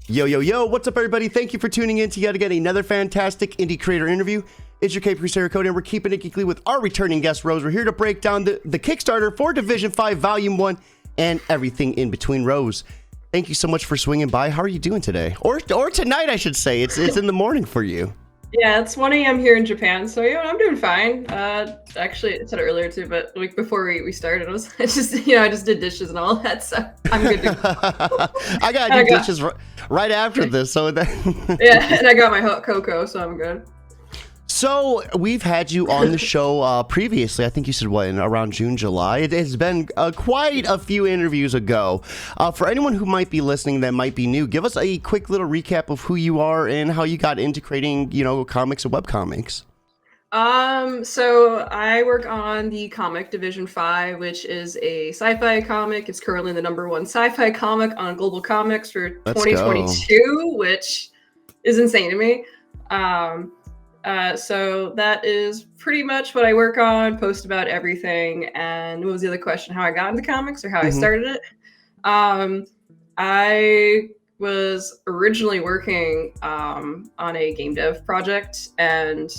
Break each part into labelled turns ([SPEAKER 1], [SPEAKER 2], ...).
[SPEAKER 1] Yo, yo, yo, what's up, everybody? Thank you for tuning in to yet again another fantastic indie creator interview. It's your Cape Crusader Code, and we're keeping it geekly with our returning guest, Rose. We're here to break down the Kickstarter for Division 5 Volume 1 and everything in between. Rose, thank you so much for swinging by. How are you doing today? Or tonight, I should say. It's in the morning for you.
[SPEAKER 2] Yeah, it's 1 a.m. here in Japan, so I'm doing fine. Actually, I said it earlier too, but like before we started, I just did dishes and all that, so I'm good to go.
[SPEAKER 1] I gotta do dishes right after this, so that
[SPEAKER 2] yeah, and I got my hot cocoa, so I'm good.
[SPEAKER 1] So we've had you on the show previously. I think you said around June, July. It has been quite a few interviews ago. For anyone who might be listening that might be new, give us a quick little recap of who you are and how you got into creating, comics and webcomics.
[SPEAKER 2] So I work on the comic Division 5, which is a sci-fi comic. It's currently the #1 sci-fi comic on Global Comics for 2022, which is insane to me. So that is pretty much what I work on, post about everything. And what was the other question? How I got into comics or how I started it? I was originally working on a game dev project, and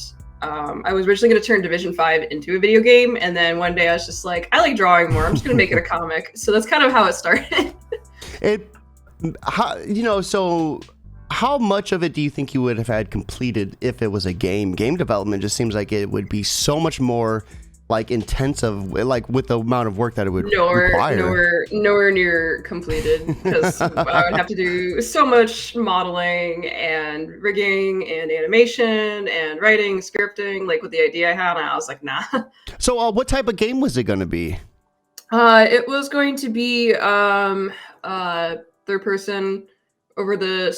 [SPEAKER 2] I was originally going to turn Division 5 into a video game. And then one day I was just like, I like drawing more. I'm just going to make it a comic. So that's kind of how it started.
[SPEAKER 1] How much of it do you think you would have had completed if it was a game? Game development just seems like it would be so much more like intensive, like with the amount of work that it would require.
[SPEAKER 2] Nowhere near completed, because I would have to do so much modeling and rigging and animation and writing, scripting, like with the idea I had, and I was like, nah.
[SPEAKER 1] So what type of game was it going to be?
[SPEAKER 2] It was going to be third person, over the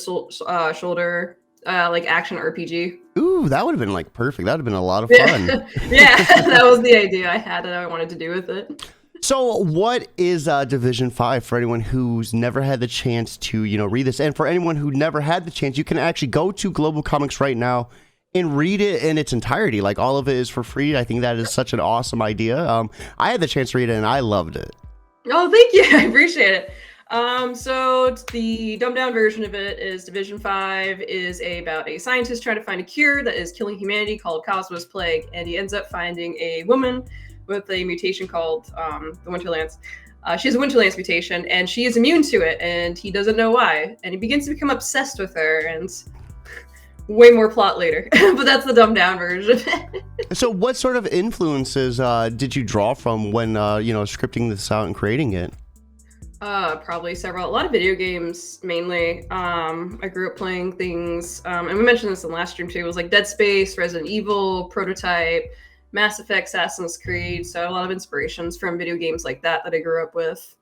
[SPEAKER 2] shoulder, like action RPG.
[SPEAKER 1] Ooh, that would have been like perfect. That would have been a lot of fun.
[SPEAKER 2] Yeah, that was the idea I had that I wanted to do with it.
[SPEAKER 1] So what is Division 5 for anyone who's never had the chance to, read this? And for anyone who never had the chance, you can actually go to Global Comics right now and read it in its entirety. Like, all of it is for free. I think that is such an awesome idea. I had the chance to read it and I loved it.
[SPEAKER 2] Oh, thank you. I appreciate it. So the dumbed down version of it is Division 5 is about a scientist trying to find a cure that is killing humanity called Cosmos Plague, and he ends up finding a woman with a mutation called the Winterlands. She has a Winterlands mutation, and she is immune to it, and he doesn't know why, and he begins to become obsessed with her, and way more plot later. But that's the dumbed down version.
[SPEAKER 1] So what sort of influences did you draw from when scripting this out and creating it?
[SPEAKER 2] Probably several. A lot of video games, mainly. I grew up playing things, and we mentioned this in the last stream too. It was like Dead Space, Resident Evil, Prototype, Mass Effect, Assassin's Creed. So a lot of inspirations from video games like that I grew up with.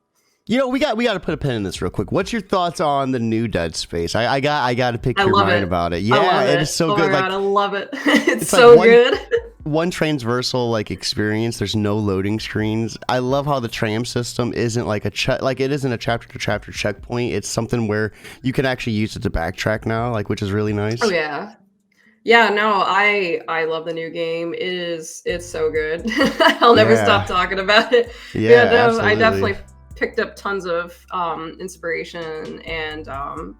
[SPEAKER 2] We got to put a pin in this real quick. What's your thoughts on the new Dead Space? I got to pick your mind about it. Yeah, it is so good. God, I love it. It's so good.
[SPEAKER 1] One transversal experience. There's no loading screens. I love how the tram system isn't like it isn't a chapter to chapter checkpoint. It's something where you can actually use it to backtrack now, which is really nice.
[SPEAKER 2] Oh yeah. Yeah, no, I love the new game. It's so good. I'll never stop talking about it.
[SPEAKER 1] Yeah, no, absolutely.
[SPEAKER 2] I definitely picked up tons of inspiration and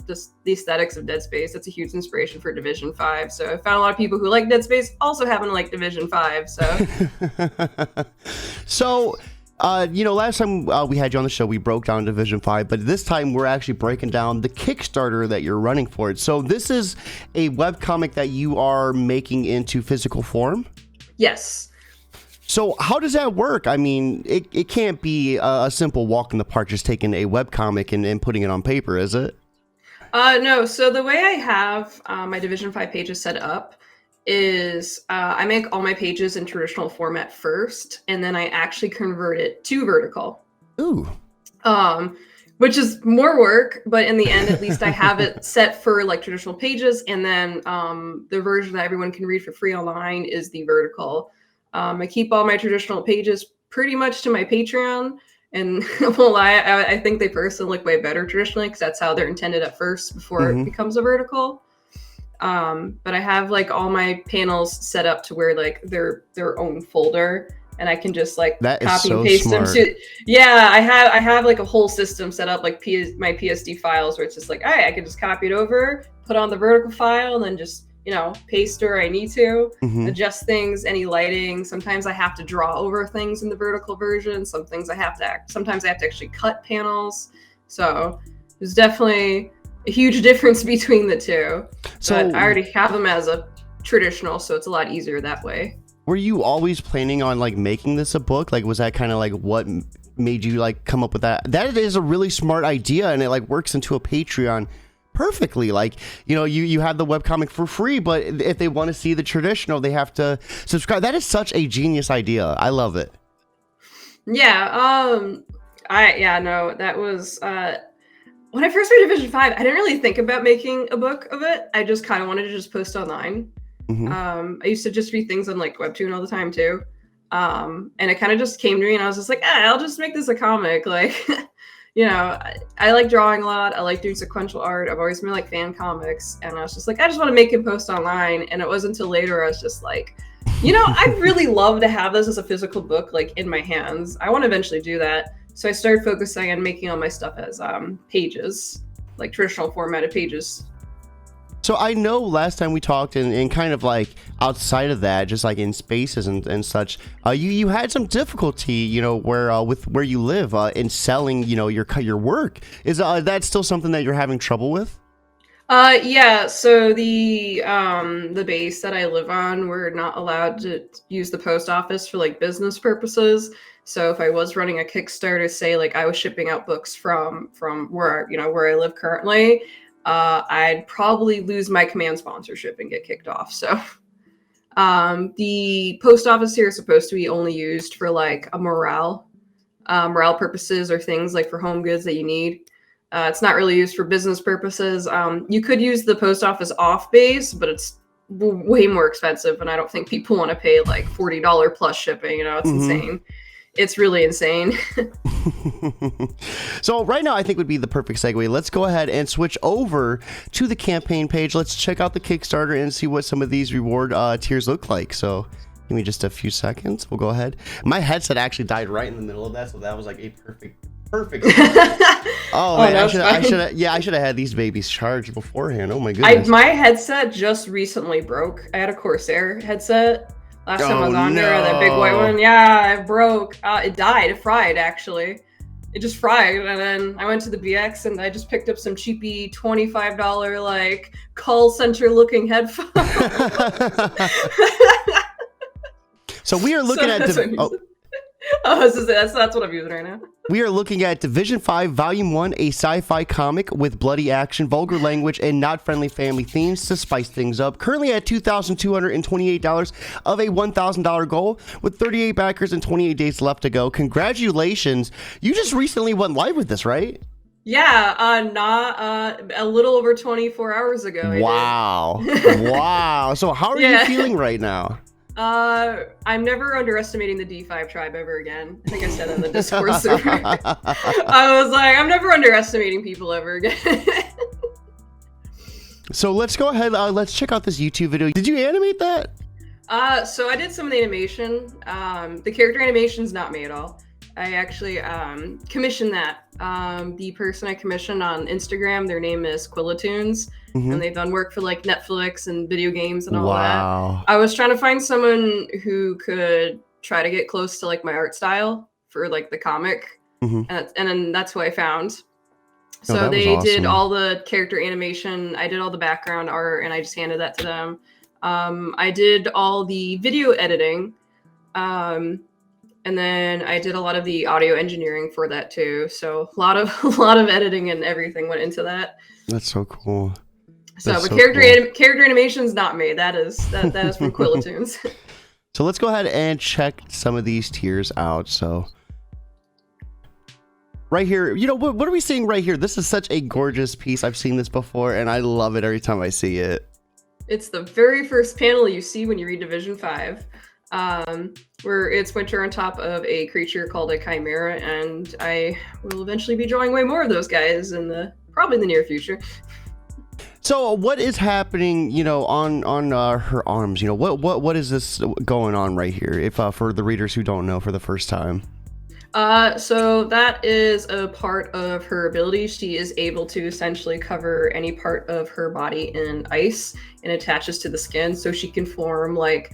[SPEAKER 2] just the aesthetics of Dead Space. It's a huge inspiration for Division 5. So I found a lot of people who like Dead Space also happen to like Division 5. So,
[SPEAKER 1] last time we had you on the show, we broke down Division 5, but this time we're actually breaking down the Kickstarter that you're running for it. So this is a webcomic that you are making into physical form?
[SPEAKER 2] Yes.
[SPEAKER 1] So how does that work? I mean, it can't be a simple walk in the park just taking a webcomic and putting it on paper, is it?
[SPEAKER 2] No. So the way I have my Division 5 pages set up is I make all my pages in traditional format first, and then I actually convert it to vertical.
[SPEAKER 1] Ooh.
[SPEAKER 2] Which is more work, but in the end, at least I have it set for traditional pages, and then the version that everyone can read for free online is the vertical. I keep all my traditional pages pretty much to my Patreon, and I think they personally look way better traditionally because that's how they're intended at first before it becomes a vertical. But I have all my panels set up to where they're their own folder, and I can just like
[SPEAKER 1] That is
[SPEAKER 2] copy
[SPEAKER 1] so
[SPEAKER 2] and paste
[SPEAKER 1] smart.
[SPEAKER 2] them. So, yeah, I have like a whole system set up, like my PSD files, where it's just like, all right, I can just copy it over, put on the vertical file, and then just, you know, paste where I need to, adjust things, any lighting. Sometimes I have to draw over things in the vertical version. Sometimes I have to actually cut panels. So there's definitely a huge difference between the two.
[SPEAKER 1] So
[SPEAKER 2] but I already have them as a traditional, so it's a lot easier that way.
[SPEAKER 1] were you always planning on like making this a book? Like, was that kind of like what made you like come up with that? That is a really smart idea, and it like works into a Patreon perfectly. Like, you know, you have the webcomic for free, but if they want to see the traditional, they have to subscribe. That is such a genius idea. I love it.
[SPEAKER 2] Yeah. That was when I first read Division 5, I didn't really think about making a book of it. I just kind of wanted to just post online. I used to just read things on like Webtoon all the time too. And it kind of just came to me, and I was just like, I'll just make this a comic. Like, you know, I like drawing a lot. I like doing sequential art. I've always been like fan comics, and I was just like, I just want to make it post online. And it wasn't until later I was just like, you know, I'd really love to have this as a physical book, like in my hands. I want to eventually do that. So I started focusing on making all my stuff as pages, like traditional formatted pages.
[SPEAKER 1] So I know last time we talked, and kind of like outside of that, just like in spaces and such, you had some difficulty, you know, with where you live in selling, you know, your work. Is that still something that you're having trouble with?
[SPEAKER 2] Yeah, so the base that I live on, we're not allowed to use the post office for like business purposes. So if I was running a Kickstarter, say like I was shipping out books from where, you know, where I live currently, I'd probably lose my command sponsorship and get kicked off. So the post office here is supposed to be only used for like a morale purposes, or things like for home goods that you need. It's not really used for business purposes. You could use the post office off base, but it's way more expensive, and I don't think people want to pay like $40 plus shipping. You know, it's insane. It's really insane.
[SPEAKER 1] So right now I think would be the perfect segue. Let's go ahead and switch over to the campaign page. Let's check out the Kickstarter and see what some of these reward tiers look like. So give me just a few seconds. We'll go ahead. My headset actually died right in the middle of that, so that was like a perfect oh man, I should have had these babies charged beforehand. Oh my goodness.
[SPEAKER 2] My headset just recently broke. I had a Corsair headset last time I was on there, that big white one. Yeah, it broke. It died. It fried, actually. It just fried, and then I went to the BX and I just picked up some cheapy $25 like call center looking headphones.
[SPEAKER 1] So we are looking at
[SPEAKER 2] that's what I'm using right now.
[SPEAKER 1] We are looking at Division 5 Volume 1, a sci-fi comic with bloody action, vulgar language, and not friendly family themes to spice things up. Currently at $2,228 of a $1,000 goal, with 38 backers and 28 days left to go. Congratulations. You just recently went live with this, right?
[SPEAKER 2] Yeah, a little over 24 hours ago.
[SPEAKER 1] Wow. Wow. So how are you feeling right now?
[SPEAKER 2] I'm never underestimating the D5 tribe ever again. I think I said that in the Discord server. I was like, I'm never underestimating people ever again.
[SPEAKER 1] So let's go ahead. Let's check out this YouTube video. Did you animate that?
[SPEAKER 2] So I did some of the animation. The character animation's not me at all. I actually commissioned that. The person I commissioned on Instagram, their name is Quillatunes, and they've done work for like Netflix and video games and all that. I was trying to find someone who could try to get close to like my art style for like the comic, and then that's who I found. So they did all the character animation. I did all the background art, and I just handed that to them. I did all the video editing. And then I did a lot of the audio engineering for that too. So a lot of editing and everything went into that.
[SPEAKER 1] That's so cool.
[SPEAKER 2] But character animation's not me. That is from Quillatunes.
[SPEAKER 1] So let's go ahead and check some of these tiers out. So right here, you know, what are we seeing right here? This is such a gorgeous piece. I've seen this before, and I love it every time I see it.
[SPEAKER 2] It's the very first panel you see when you read Division 5. Where it's winter on top of a creature called a chimera, and I will eventually be drawing way more of those guys in probably the near future.
[SPEAKER 1] So what is happening, on her arms? What is this going on right here? If for the readers who don't know for the first time.
[SPEAKER 2] So that is a part of her ability. She is able to essentially cover any part of her body in ice and attaches to the skin, so she can form like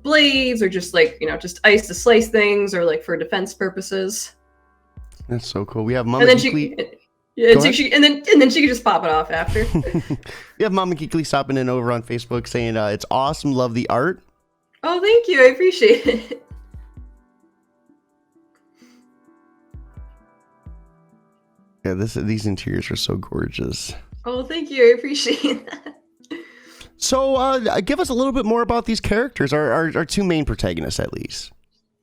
[SPEAKER 2] blades or just just ice to slice things or like for defense purposes.
[SPEAKER 1] That's so cool. We have Mama
[SPEAKER 2] And then
[SPEAKER 1] Geekly.
[SPEAKER 2] and then she can just pop it off after.
[SPEAKER 1] We have Mama Geekly stopping in over on Facebook saying it's awesome, love the art.
[SPEAKER 2] Oh, thank you. I appreciate it.
[SPEAKER 1] Yeah, these interiors are so gorgeous.
[SPEAKER 2] Oh, thank you. I appreciate that.
[SPEAKER 1] So, give us a little bit more about these characters, our two main protagonists, at least.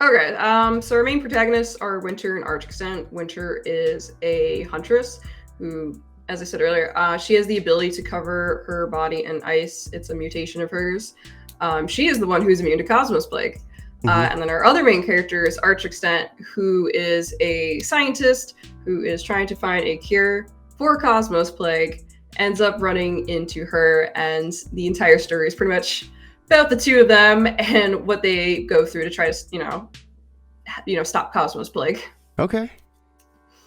[SPEAKER 2] Okay, so our main protagonists are Winter and Archexcent. Winter is a huntress who, as I said earlier, she has the ability to cover her body in ice. It's a mutation of hers. She is the one who's immune to Cosmos Plague. And then our other main character is Archexcent, who is a scientist who is trying to find a cure for Cosmos Plague, ends up running into her, and the entire story is pretty much about the two of them and what they go through to try to, stop Cosmos Plague.
[SPEAKER 1] Okay.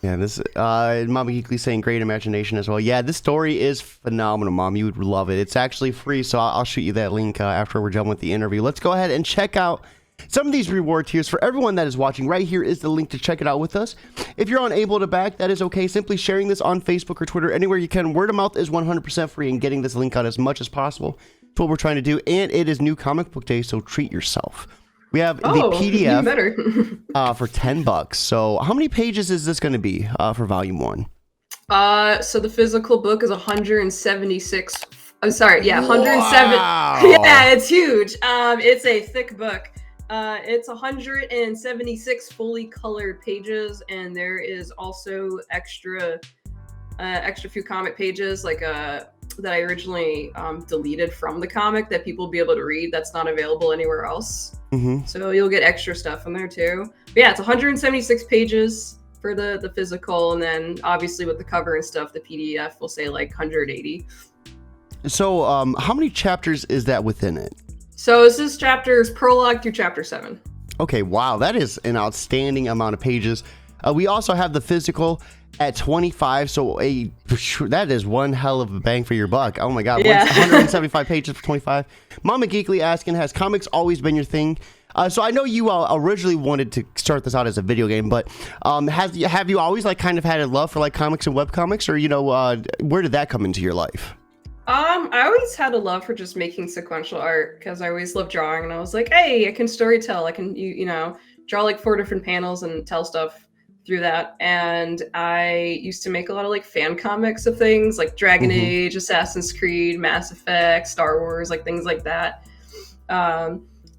[SPEAKER 1] Yeah, this Mama Geekly saying great imagination as well. Yeah, this story is phenomenal, Mom. You would love it. It's actually free, so I'll shoot you that link after we're done with the interview. Let's go ahead and check out some of these reward tiers. For everyone that is watching, right here is the link to check it out with us. If you're unable to back, that is okay. Simply sharing this on Facebook or Twitter, anywhere you can. Word of mouth is 100% free, and getting this link out as much as possible. That's what we're trying to do, and it is New Comic Book Day, so treat yourself. We have the PDF
[SPEAKER 2] better.
[SPEAKER 1] For $10. So how many pages is this going to be for Volume 1?
[SPEAKER 2] So the physical book is 176. I'm sorry, yeah, 107.
[SPEAKER 1] Wow.
[SPEAKER 2] Yeah, it's huge. It's a thick book. It's 176 fully colored pages, and there is also extra few comic pages that I originally deleted from the comic that people will be able to read. That's not available anywhere else. So you'll get extra stuff in there too. But yeah, it's 176 pages for the physical, and then obviously with the cover and stuff, the PDF will say like 180.
[SPEAKER 1] So how many chapters is that within it?
[SPEAKER 2] So this is chapters prologue through chapter 7.
[SPEAKER 1] Okay, wow, that is an outstanding amount of pages. We also have the physical at 25, so that is one hell of a bang for your buck. Oh my god,
[SPEAKER 2] Yeah.
[SPEAKER 1] 175 pages for 25. Mama Geekly asking, has comics always been your thing? So I know you originally wanted to start this out as a video game, but have you always kind of had a love for comics and webcomics, or where did that come into your life?
[SPEAKER 2] I always had a love for just making sequential art because I always loved drawing, and I was like, hey, I can storytell. I can draw 4 different panels and tell stuff through that. And I used to make a lot of fan comics of things like Dragon Age, Assassin's Creed, Mass Effect, Star Wars, things like that.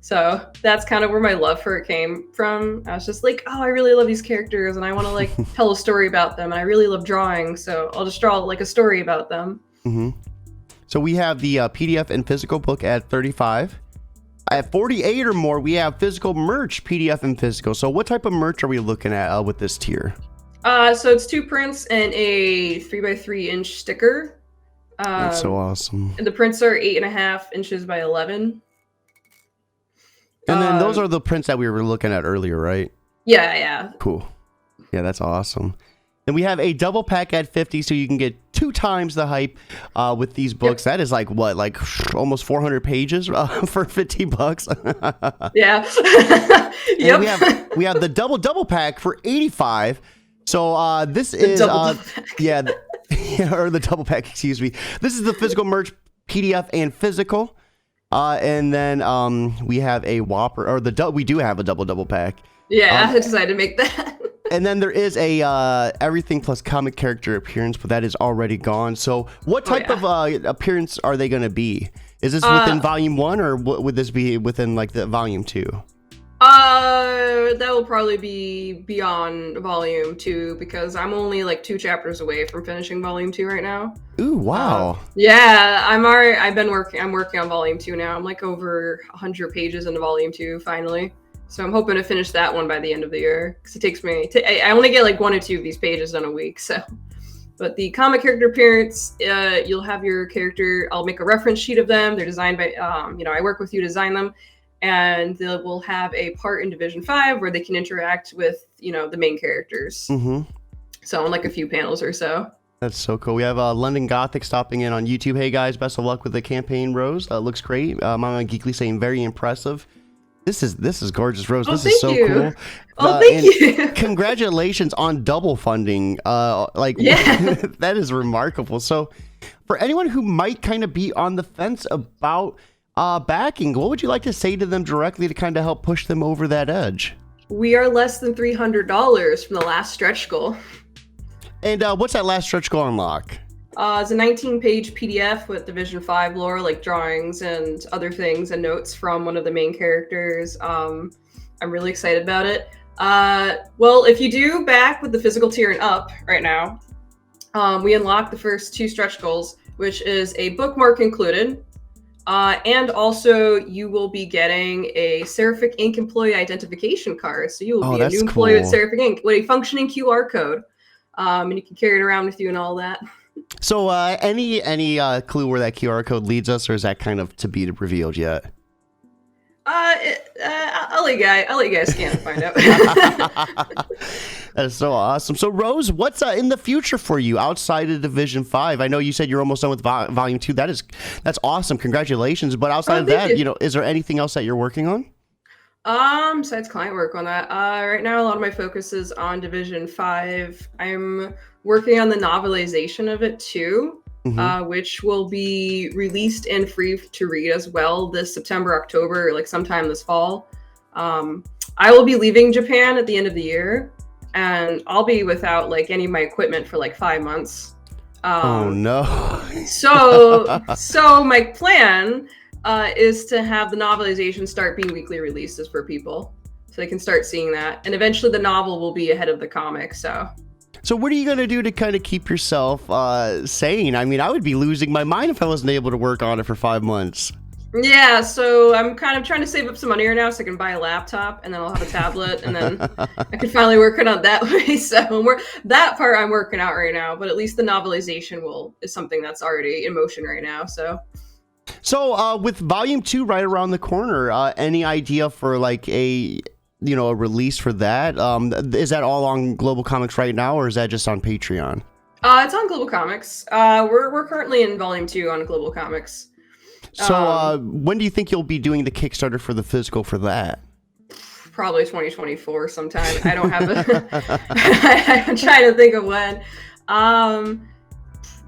[SPEAKER 2] So that's kind of where my love for it came from. I was just like, oh, I really love these characters and I want to tell a story about them, and I really love drawing, so I'll just draw a story about them.
[SPEAKER 1] So we have the PDF and physical book at 35. At 48 or more, we have physical merch, PDF and physical. So what type of merch are we looking at with this tier?
[SPEAKER 2] So it's 2 prints and a 3x3 inch sticker.
[SPEAKER 1] That's so awesome.
[SPEAKER 2] And the prints are 8.5 inches by 11.
[SPEAKER 1] And then those are the prints that we were looking at earlier, right?
[SPEAKER 2] Yeah.
[SPEAKER 1] Cool. Yeah, that's awesome. And we have a double pack at 50, so you can get 2 times the hype with these books. Yep. That is almost 400 pages for $50.
[SPEAKER 2] Yeah.
[SPEAKER 1] Yep. We have the double pack for 85. So this is or the double pack. Excuse me. This is the physical merch, PDF and physical. And then we have a Whopper, or we do have a double pack.
[SPEAKER 2] Yeah, I decided to make that.
[SPEAKER 1] And then there is a everything plus comic character appearance, but that is already gone. So what type of appearance are they going to be? Is this within volume 1, or would this be within the volume 2?
[SPEAKER 2] That will probably be beyond volume 2 because I'm only 2 chapters away from finishing volume 2 right now.
[SPEAKER 1] Ooh, wow.
[SPEAKER 2] Yeah, I'm working on volume 2 now. I'm over 100 pages into volume 2 finally. So I'm hoping to finish that one by the end of the year because it takes me I only get 1 or 2 of these pages done a week, so But the comic character appearance, you'll have your character. I'll make a reference sheet of them. They're designed by, I work with you to design them, and they will have a part in Division 5 where they can interact with, the main characters.
[SPEAKER 1] Mm-hmm.
[SPEAKER 2] So on like a few panels or so.
[SPEAKER 1] That's so cool. We have London Gothic stopping in on YouTube. Hey guys, best of luck with the campaign, Rose. Looks great. Mama Geekly saying very impressive. This is gorgeous, Rose. This is so cool.
[SPEAKER 2] Thank you.
[SPEAKER 1] Congratulations on double funding. That is remarkable. So for anyone who might kind of be on the fence about backing, what would you like to say to them directly to kind of help push them over that edge?
[SPEAKER 2] We are less than $300 from the last stretch goal.
[SPEAKER 1] And what's that last stretch goal unlock?
[SPEAKER 2] It's a 19-page PDF with Division 5 lore, like drawings and other things and notes from one of the main characters. I'm really excited about it. Well, if you do back with the physical tier and up right now, we unlock the first 2 stretch goals, which is a bookmark included. And also you will be getting a Seraphic Ink employee identification card. So you will be a new employee with Seraphic Ink with a functioning QR code. And you can carry it around with you and all that.
[SPEAKER 1] So any clue where that QR code leads us, or is that kind of to be revealed yet?
[SPEAKER 2] I'll let you guys scan and find out.
[SPEAKER 1] That is so awesome. So Rose, what's in the future for you outside of Division 5? I know you said you're almost done with Volume 2. That's awesome. Congratulations. But outside of that, is there anything else that you're working on?
[SPEAKER 2] Besides client work on that, right now a lot of my focus is on Division 5. I'm working on the novelization of it too, which will be released and free to read as well this September, October, like sometime this fall. I will be leaving Japan at the end of the year, and I'll be without like any of my equipment for like 5 months.
[SPEAKER 1] Oh no.
[SPEAKER 2] So my plan is to have the novelization start being weekly releases for people, so they can start seeing that, and eventually the novel will be ahead of the comic. So
[SPEAKER 1] what are you going to do to kind of keep yourself sane? I mean, I would be losing my mind if I wasn't able to work on it for 5 months.
[SPEAKER 2] Yeah, so I'm kind of trying to save up some money right now so I can buy a laptop, and then I'll have a tablet, and then I can finally work it on that way. So that part I'm working out right now, but at least the novelization is something that's already in motion right now.
[SPEAKER 1] So with Volume 2 right around the corner, any idea for like a release for that? Is that all on Global Comics right now, or is that just on Patreon?
[SPEAKER 2] It's on Global Comics. We're currently in Volume 2 on Global Comics.
[SPEAKER 1] So when do you think you'll be doing the Kickstarter for the physical for that?
[SPEAKER 2] Probably 2024 sometime. I don't have I'm trying to think of when.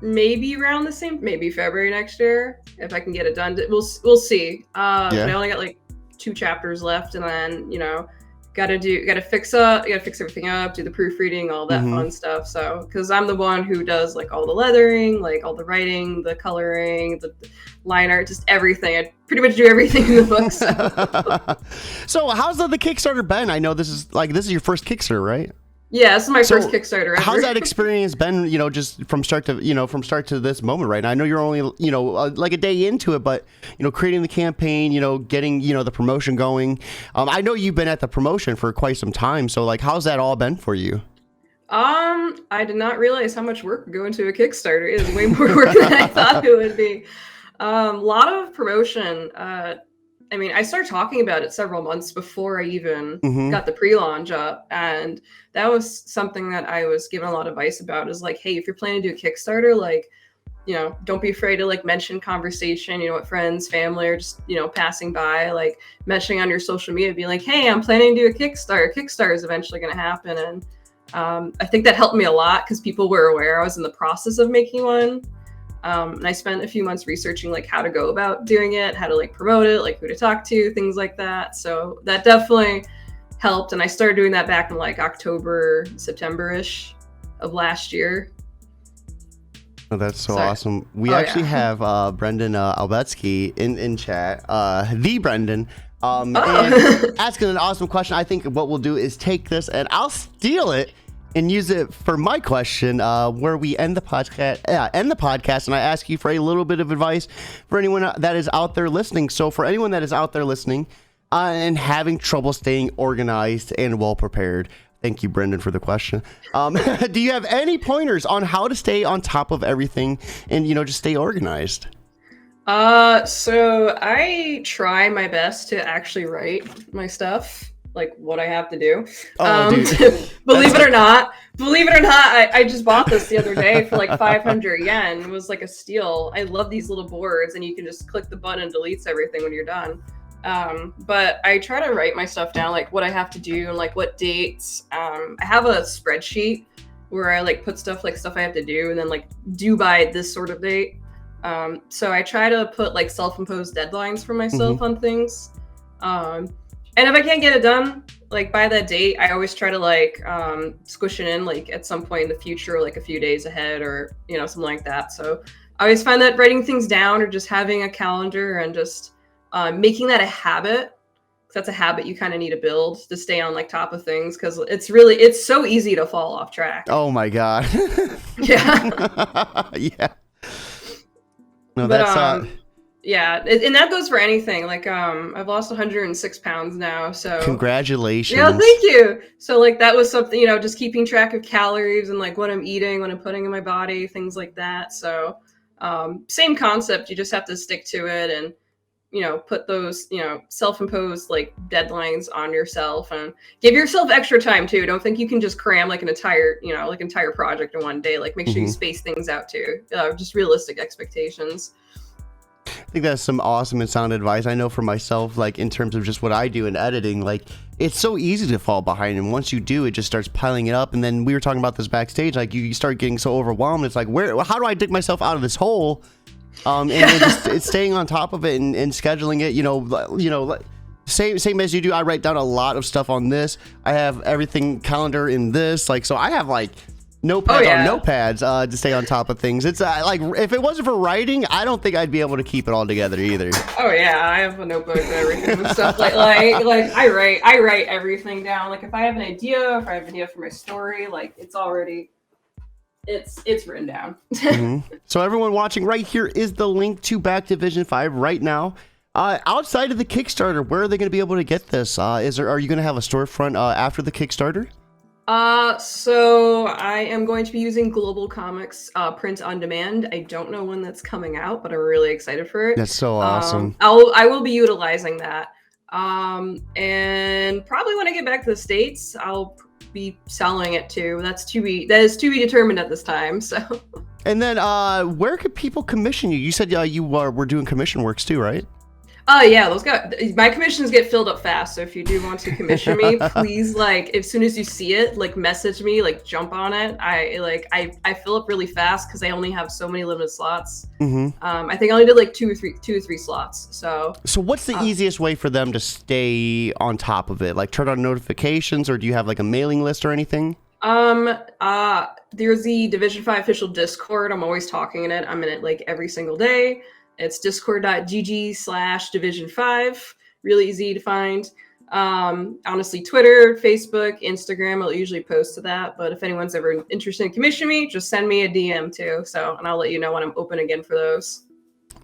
[SPEAKER 2] Maybe around the same, maybe February next year, if I can get it done. We'll see. But I only got like 2 chapters left, and then gotta fix everything up, do the proofreading, all that fun stuff. So because I'm the one who does like all the leathering, like all the writing, the coloring, the line art, just everything. I pretty much do everything in the book.
[SPEAKER 1] So how's the Kickstarter been? I know this is your first Kickstarter, right?
[SPEAKER 2] Yeah, this is my first Kickstarter ever.
[SPEAKER 1] How's that experience been, just from start to this moment right now? I know you're only, like a day into it, but, creating the campaign, getting, the promotion going. I know you've been at the promotion for quite some time. So, like, how's that all been for you?
[SPEAKER 2] I did not realize how much work would go into a Kickstarter. It is way more work than I thought it would be. A lot of promotion. I started talking about it several months before I even got the pre-launch up. And that was something that I was given a lot of advice about, is like, hey, if you're planning to do a Kickstarter, like, don't be afraid to like mention conversation, with friends, family, or just, passing by, like mentioning on your social media, being like, hey, I'm planning to do a Kickstarter. Kickstarter is eventually going to happen. And I think that helped me a lot because people were aware I was in the process of making one. And I spent a few months researching like how to go about doing it, how to like promote it, like who to talk to, things like that. So that definitely helped. And I started doing that back in like October, September-ish of last year.
[SPEAKER 1] Oh, that's so awesome. We actually have Brendan Albetsky in chat, the Brendan, and asking an awesome question. I think what we'll do is take this and I'll steal it and use it for my question, where we end the podcast, and I ask you for a little bit of advice for anyone that is out there listening. So for anyone that is out there listening and having trouble staying organized and well prepared Thank you, Brendan, for the question. Do you have any pointers on how to stay on top of everything and, just stay organized?
[SPEAKER 2] So I try my best to actually write my stuff, like what I have to do.
[SPEAKER 1] Dude.
[SPEAKER 2] Believe it or not, I just bought this the other day for like 500 yen. It was like a steal. I love these little boards, and you can just click the button and deletes everything when you're done. But I try to write my stuff down, like what I have to do and like what dates. I have a spreadsheet where I like put stuff I have to do and then like due by this sort of date. So I try to put like self-imposed deadlines for myself on things. And if I can't get it done like by that date, I always try to like squish it in like at some point in the future, like a few days ahead or something like that. So I always find that writing things down or just having a calendar and just making that a habit, that's a habit you kind of need to build to stay on like top of things, because it's so easy to fall off track.
[SPEAKER 1] Oh my god.
[SPEAKER 2] Yeah.
[SPEAKER 1] Yeah. No,
[SPEAKER 2] But
[SPEAKER 1] that's
[SPEAKER 2] yeah, and that goes for anything. Like I've lost 106 pounds now, so
[SPEAKER 1] congratulations.
[SPEAKER 2] yeah, thank you. So like that was something, just keeping track of calories and like what I'm eating, what I'm putting in my body, things like that. So same concept, you just have to stick to it and put those, self-imposed like deadlines on yourself and give yourself extra time too. Don't think you can just cram like an entire project in one day. Like make sure you space things out too. Just realistic expectations.
[SPEAKER 1] I think that's some awesome and sound advice. I know for myself, like in terms of just what I do in editing, like it's so easy to fall behind. And once you do, it just starts piling it up. And then we were talking about this backstage, like you start getting so overwhelmed. It's like, how do I dig myself out of this hole? And it's staying on top of it and scheduling it, same as you do. I write down a lot of stuff on this. I have everything calendar in this, like, so I have like notepads on notepads to stay on top of things. It's like, if it wasn't for writing, I don't think I'd be able to keep it all together either. Oh
[SPEAKER 2] yeah, I have a notebook and everything and stuff. Like I write everything down. Like if I have an idea, if I have an idea for my story, like it's already it's written down.
[SPEAKER 1] So everyone watching, right here is the link to Back Division 5 right now. Outside of the Kickstarter, where are they going to be able to get this? Are you going to have a storefront after the Kickstarter?
[SPEAKER 2] So I am going to be using Global Comics print on demand. I don't know when that's coming out, but I'm really excited for it.
[SPEAKER 1] That's so awesome.
[SPEAKER 2] I will be utilizing that. And probably when I get back to the States, I'll be selling it too. That is to be determined at this time. So.
[SPEAKER 1] And then where could people commission you? You said you were doing commission works too, right?
[SPEAKER 2] Oh yeah, my commissions get filled up fast. So if you do want to commission me, please, like, as soon as you see it, like, message me, like, jump on it. I fill up really fast because I only have so many limited slots. I think I only did like two or three slots. So
[SPEAKER 1] what's the easiest way for them to stay on top of it? Like turn on notifications, or do you have like a mailing list or anything?
[SPEAKER 2] There's the Division 5 official Discord. I'm always talking in it. I'm in it like every single day. It's discord.gg/division5. Really easy to find. Honestly, Twitter, Facebook, Instagram, I'll usually post to that. But if anyone's ever interested in commissioning me, just send me a DM too. And I'll let you know when I'm open again for those.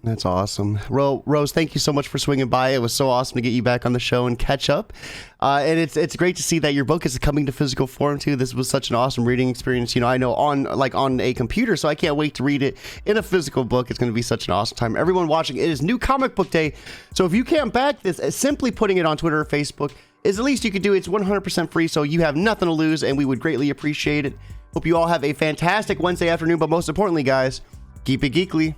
[SPEAKER 1] That's awesome. Rose, thank you so much for swinging by. It was so awesome to get you back on the show and catch up. And it's great to see that your book is coming to physical form too. This was such an awesome reading experience. I know on a computer, so I can't wait to read it in a physical book. It's going to be such an awesome time. Everyone watching, it is New Comic Book Day. So if you can't back this, simply putting it on Twitter or Facebook is the least you could do. It's 100% free, so you have nothing to lose, and we would greatly appreciate it. Hope you all have a fantastic Wednesday afternoon, but most importantly, guys, keep it geekly.